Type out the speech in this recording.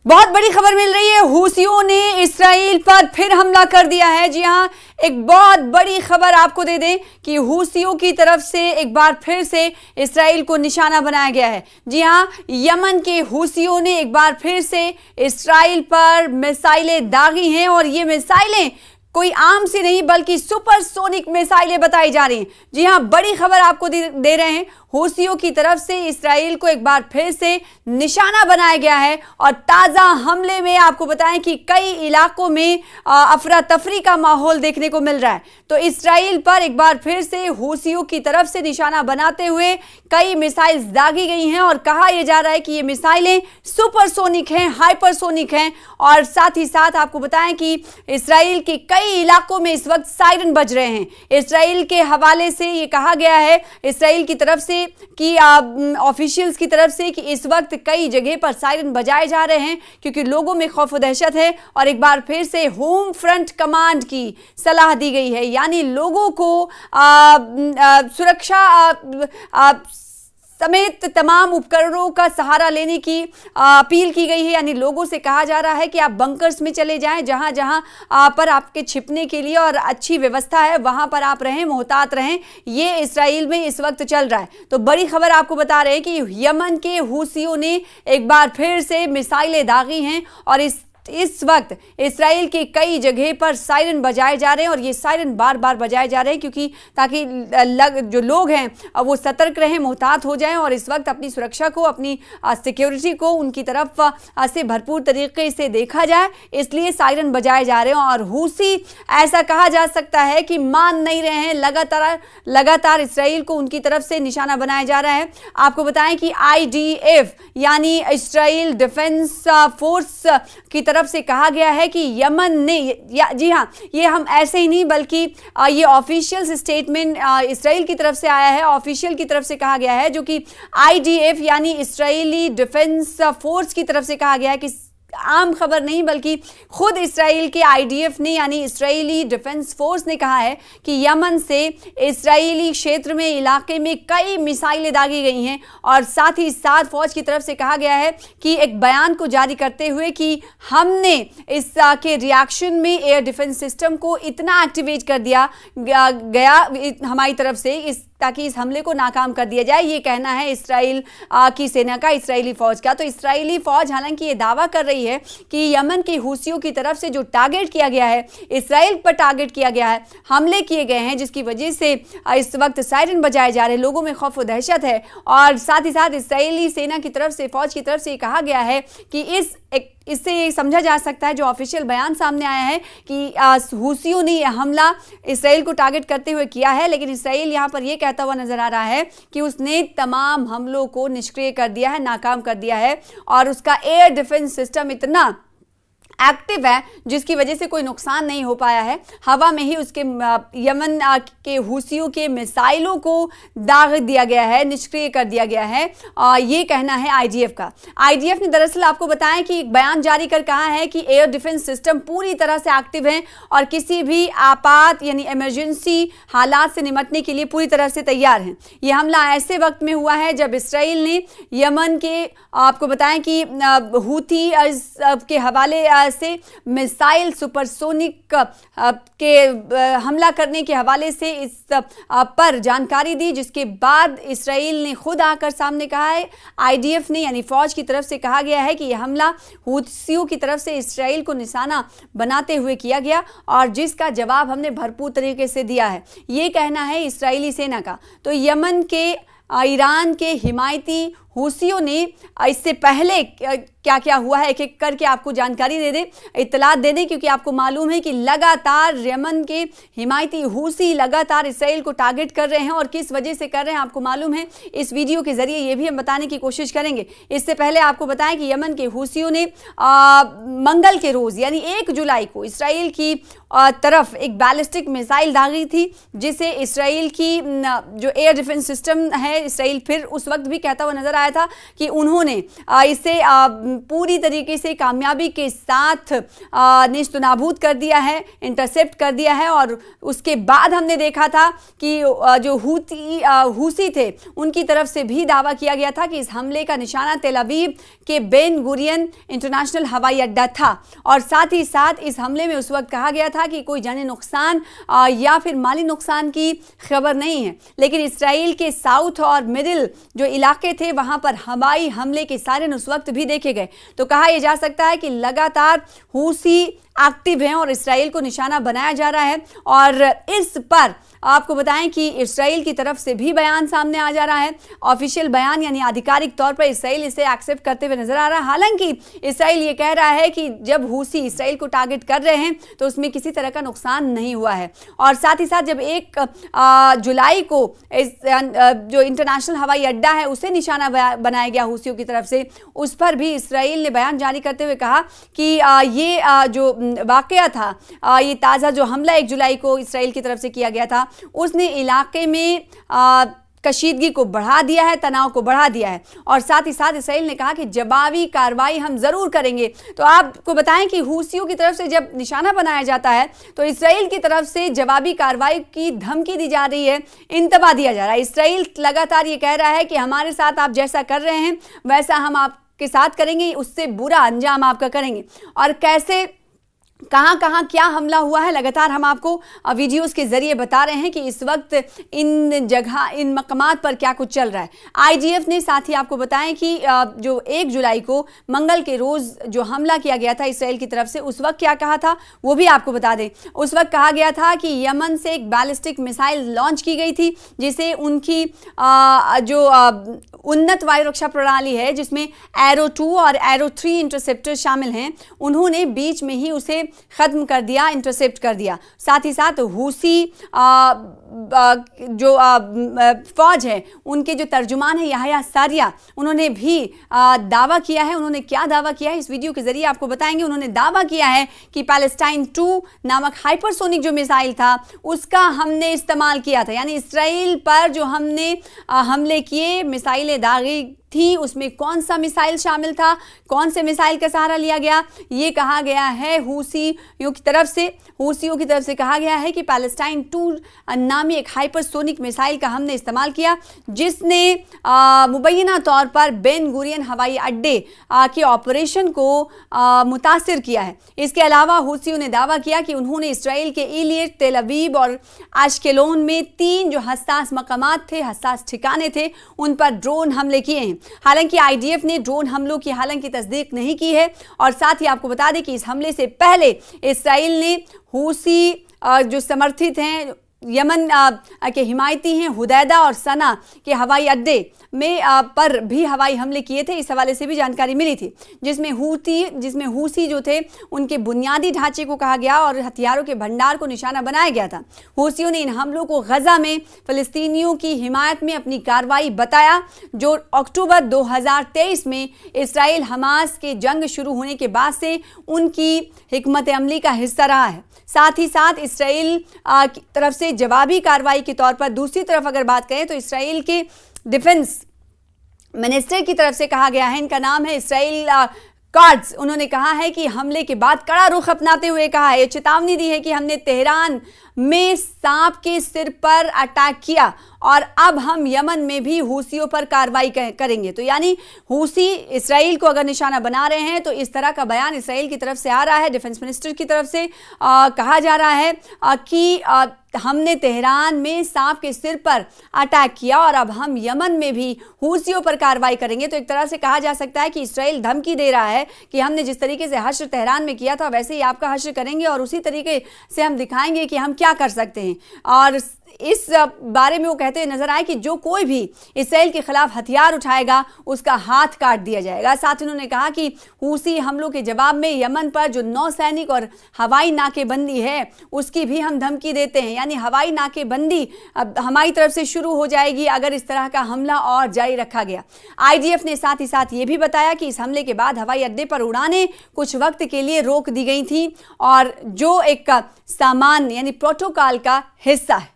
बहुत बड़ी खबर मिल रही है, हूसियों ने इस्राइल पर फिर हमला कर दिया है। जी हां, एक बहुत बड़ी खबर आपको दे दें कि हूसियों की तरफ से एक बार फिर से इस्राइल को निशाना बनाया गया है। जी हां, यमन के हूसियों ने एक बार फिर से इस्राइल पर मिसाइलें दागी हैं और ये मिसाइलें कोई आम सी नहीं बल्कि सुपरसोनिक मिसाइलें बताई जा रही हैं। जी हां, बड़ी खबर आपको दे रहे हैं, हूसियों की तरफ से इस्राइल को एक बार फिर से निशाना बनाया गया है और ताजा हमले में आपको बताएं कि कई इलाकों में अफरा तफरी का माहौल देखने को मिल रहा है। तो इस्राइल पर एक बार फिर से हूसियों की तरफ से निशाना बनाते हुए कई मिसाइल दागी गई हैं और कहा यह जा रहा है कि ये मिसाइलें सुपरसोनिक हैं, हाइपरसोनिक हैं। और साथ ही साथ आपको बताएं कि इस्राइल के कई इलाकों में इस वक्त सायरन बज रहे हैं। इस्राइल के हवाले से ये कहा गया है, इस्राइल की तरफ से कि ऑफिशियल्स की तरफ से, कि इस वक्त कई जगह पर सायरन बजाए जा रहे हैं क्योंकि लोगों में खौफ व दहशत है। और एक बार फिर से होम फ्रंट कमांड की सलाह दी गई है, यानी लोगों को सुरक्षा समेत तमाम उपकरणों का सहारा लेने की अपील की गई है। यानी लोगों से कहा जा रहा है कि आप बंकर्स में चले जाएं, जहां जहां पर आपके छिपने के लिए और अच्छी व्यवस्था है वहां पर आप रहें, मोहतात रहें। ये इस्राइल में इस वक्त चल रहा है। तो बड़ी खबर आपको बता रहे हैं कि यमन के हूसियों ने एक बार फिर से मिसाइलें दागी हैं और इस वक्त इस्राइल के कई जगह पर सायरन बजाए जा रहे हैं और ये सायरन बार बार बजाए जा रहे हैं क्योंकि ताकि जो लोग हैं वो सतर्क रहें, मोहतात हो जाएं और इस वक्त अपनी सुरक्षा को, अपनी सिक्योरिटी को उनकी तरफ से भरपूर तरीके से देखा जाए, इसलिए सायरन बजाए जा रहे हैं। और हूसी ऐसा कहा जा सकता है कि मान नहीं रहे हैं, लगातार इस्राइल को उनकी तरफ से निशाना बनाया जा रहा है। आपको बताएं कि IDF यानी इस्राइल डिफेंस फोर्स की तरफ से कहा गया है कि यमन ने, जी हां, ये हम ऐसे ही नहीं बल्कि ये ऑफिशियल स्टेटमेंट इस्राइल की तरफ से आया है, ऑफिशियल की तरफ से कहा गया है, जो कि IDF यानी इस्राइली डिफेंस फोर्स की तरफ से कहा गया है कि आम खबर नहीं बल्कि खुद इस्राइल के IDF ने यानी इस्राइली डिफेंस फोर्स ने कहा है कि यमन से इस्राइली क्षेत्र में, इलाके में कई मिसाइलें दागी गई हैं। और साथ ही साथ फौज की तरफ से कहा गया है कि एक बयान को जारी करते हुए कि हमने इसके रिएक्शन में एयर डिफेंस सिस्टम को इतना एक्टिवेट कर दिया गया हमारी तरफ से ताकि इस हमले को नाकाम कर दिया जाए। ये कहना है इस्राइल की सेना का, इस्राइली फौज का। तो इस्राइली फौज हालांकि ये दावा कर रही है कि यमन के हूसियों की तरफ से जो टारगेट किया गया है, इस्राइल पर टारगेट किया गया है, हमले किए गए हैं, जिसकी वजह से इस वक्त सायरन बजाए जा रहे हैं, लोगों में खौफ व दहशत है। और साथ ही साथ इस्राइली सेना की तरफ से, फौज की तरफ से कहा गया है कि इससे ये समझा जा सकता है, जो ऑफिशियल बयान सामने आया है, कि हूसियों ने यह हमला इस्राइल को टारगेट करते हुए किया है। लेकिन इस्राइल यहाँ पर यह कहता हुआ नजर आ रहा है कि उसने तमाम हमलों को निष्क्रिय कर दिया है, नाकाम कर दिया है और उसका एयर डिफेंस सिस्टम इतना एक्टिव है जिसकी वजह से कोई नुकसान नहीं हो पाया है। हवा में ही उसके यमन के हूसियों के मिसाइलों को दाग दिया गया है, निष्क्रिय कर दिया गया है। ये कहना है IDF का। IDF ने दरअसल आपको बताया कि एक बयान जारी कर कहा है कि एयर डिफेंस सिस्टम पूरी तरह से एक्टिव है और किसी भी आपात यानी इमरजेंसी हालात से निपटने के लिए पूरी तरह से तैयार हैं। ये हमला ऐसे वक्त में हुआ है जब इस्राइल ने यमन के, आपको बताएं कि हूथी के हवाले से मिसाइल सुपरसोनिक के हमला करने के हवाले से इस पर जानकारी दी, जिसके बाद इस्राइल ने खुद आकर सामने कहा है, IDF ने यानी फौज की तरफ से कहा गया है कि यह हमला हूथियों की तरफ से इस्राइल को निशाना बनाते हुए किया गया और जिसका जवाब हमने भरपूर तरीके से दिया है। ये कहना है इस्राइली सेना का। तो यमन के, ईरान के हिमायती हूसियों ने इससे पहले क्या क्या हुआ है एक एक करके आपको जानकारी दे दें, इत्तलात दे दें, क्योंकि आपको मालूम है कि लगातार यमन के हिमायती हूसी लगातार इस्राइल को टारगेट कर रहे हैं और किस वजह से कर रहे हैं आपको मालूम है। इस वीडियो के जरिए ये भी हम बताने की कोशिश करेंगे। इससे पहले आपको बताएं कि यमन के हूसियों ने मंगल के रोज़ यानी 1 जुलाई को इस्राइल की तरफ एक बैलिस्टिक मिसाइल दागी थी, जिसे इस्राइल की जो एयर डिफेंस सिस्टम है, इस्राइल फिर उस वक्त भी कहता हुआ नजर आया बताया था कि उन्होंने इसे पूरी तरीके से कामयाबी के साथ नेस्तनाबूद कर दिया है, इंटरसेप्ट कर दिया है। और उसके बाद हमने देखा था कि जो हूसी थे उनकी तरफ से भी दावा किया गया था कि इस हमले का निशाना तेल अवीव के बेन गुरियन इंटरनेशनल हवाई अड्डा था। और साथ ही साथ इस हमले में उस वक्त कहा गया था कि कोई जानी नुकसान या फिर माली नुकसान की खबर नहीं है, लेकिन इसराइल के साउथ और मिडिल जो इलाके थे वहां पर हवाई हमले के सायरन उस वक्त भी देखे गए। तो कहा यह जा सकता है कि लगातार हूसी एक्टिव हैं और इसराइल को निशाना बनाया जा रहा है। और इस पर आपको बताएं कि इसराइल की तरफ से भी बयान सामने आ जा रहा है, ऑफिशियल बयान, यानी आधिकारिक तौर पर इसराइल इसे एक्सेप्ट करते हुए नजर आ रहा है। हालांकि इसराइल ये कह रहा है कि जब हूसी इसराइल को टारगेट कर रहे हैं तो उसमें किसी तरह का नुकसान नहीं हुआ है। और साथ ही साथ जब 1 जुलाई को इस जो इंटरनेशनल हवाई अड्डा है उसे निशाना बनाया गया हूसियों की तरफ से, उस पर भी इसराइल ने बयान जारी करते हुए कहा कि ये जो वाकया था, ये ताज़ा जो हमला 1 जुलाई को इसराइल की तरफ से किया गया था, उसने इलाके में कशीदगी को बढ़ा दिया है, तनाव को बढ़ा दिया है। और साथ ही साथ इसराइल ने कहा कि जवाबी कार्रवाई हम जरूर करेंगे। तो आपको बताएं कि हूसियों की तरफ से जब निशाना बनाया जाता है तो इसराइल की तरफ से जवाबी कार्रवाई की धमकी दी जा रही है, इंतबा दिया जा रहा है। इसराइल लगातार ये कह रहा है कि हमारे साथ आप जैसा कर रहे हैं वैसा हम आपके साथ करेंगे, उससे बुरा अंजाम आपका करेंगे। और कैसे, कहां कहां क्या हमला हुआ है, लगातार हम आपको वीडियोस के जरिए बता रहे हैं कि इस वक्त इन जगह, इन मकामात पर क्या कुछ चल रहा है। आईडीएफ ने साथ ही आपको बताएं कि जो 1 जुलाई को मंगल के रोज जो हमला किया गया था इसराइल की तरफ से, उस वक्त क्या कहा था वो भी आपको बता दें। उस वक्त कहा गया था कि यमन से एक बैलिस्टिक मिसाइल लॉन्च की गई थी, जिसे उनकी जो उन्नत वायु रक्षा प्रणाली है जिसमें एरो 2 और एरो 3 इंटरसेप्टर शामिल हैं, उन्होंने बीच में ही उसे खत्म कर दिया, इंटरसेप्ट कर दिया। साथ ही साथ हूसी जो फौज है उनके जो तर्जुमान है याह्या सारिया, उन्होंने भी दावा किया है। उन्होंने क्या दावा किया है इस वीडियो के जरिए आपको बताएंगे। उन्होंने दावा किया है कि पैलेस्टाइन 2 नामक हाइपरसोनिक जो मिसाइल था उसका हमने इस्तेमाल किया था, यानी इसराइल पर जो हमने हमले किए, मिसाइलें दागी थी, उसमें कौन सा मिसाइल शामिल था, कौन से मिसाइल का सहारा लिया गया, ये कहा गया है हूसियों की तरफ से कहा गया है कि पैलेस्टाइन 2 नामी एक हाइपरसोनिक मिसाइल का हमने इस्तेमाल किया, जिसने मुबैना तौर पर बेन गुरियन हवाई अड्डे के ऑपरेशन को मुतासिर किया है। इसके अलावा हूसियों ने दावा किया कि उन्होंने इसराइल के इलियट, तेल अवीव और आश्केलोन में 3 जो हसास मकामात थे, हसास ठिकाने थे, उन पर ड्रोन हमले किए हैं। हालांकि आईडीएफ ने ड्रोन हमलों की हालांकि तस्दीक नहीं की है। और साथ ही आपको बता दें कि इस हमले से पहले इसराइल ने हूसी जो समर्थित हैं, यमन के हिमायती हैं, हुदैदा और सना के हवाई अड्डे में पर भी हवाई हमले किए थे। इस हवाले से भी जानकारी मिली थी, जिसमें हूसी जो थे उनके बुनियादी ढांचे को कहा गया और हथियारों के भंडार को निशाना बनाया गया था। हूसियों ने इन हमलों को गजा में फिलिस्तीनियों की हिमायत में अपनी कार्रवाई बताया, जो अक्टूबर 2023 में इसराइल हमास के जंग शुरू होने के बाद से उनकी हिकमत अमली का हिस्सा रहा है। साथ ही साथ इसराइल की तरफ से जवाबी कार्रवाई के तौर पर दूसरी तरफ अगर बात करें तो इसराइल के डिफेंस मिनिस्टर की तरफ से कहा गया है, इनका नाम है इसराइल कार्ड्स, उन्होंने कहा है कि हमले के बाद कड़ा रुख अपनाते हुए कहा है, चेतावनी दी है कि हमने तेहरान में सांप के सिर पर अटैक किया और अब हम यमन में भी हूसियों पर कार्रवाई करेंगे। तो यानी हूसी इसराइल को अगर निशाना बना रहे हैं तो इस तरह का बयान इसराइल की तरफ से आ रहा है। डिफेंस मिनिस्टर की तरफ से कहा जा रहा है कि हमने तेहरान में सांप के सिर पर अटैक किया और अब हम यमन में भी हूसियों पर कार्रवाई करेंगे। तो एक तरह से कहा जा सकता है कि इसराइल धमकी दे रहा है कि हमने जिस तरीके से हश्र तेहरान में किया था वैसे ही आपका हश्र करेंगे और उसी तरीके से हम दिखाएंगे कि हम क्या कर सकते हैं। और इस बारे में वो कहते हुए नजर आए कि जो कोई भी इसराइल के खिलाफ हथियार उठाएगा उसका हाथ काट दिया जाएगा। साथ ही उन्होंने कहा कि हूसी हमलों के जवाब में यमन पर जो नौसैनिक और हवाई नाकेबंदी है उसकी भी हम धमकी देते हैं, यानी हवाई नाकेबंदी हमारी तरफ से शुरू हो जाएगी अगर इस तरह का हमला और जारी रखा गया। आईडीएफ ने साथ ही साथ ये भी बताया कि इस हमले के बाद हवाई अड्डे पर उड़ानें कुछ वक्त के लिए रोक दी गई थी और जो एक सामान्य यानी प्रोटोकॉल का हिस्सा है।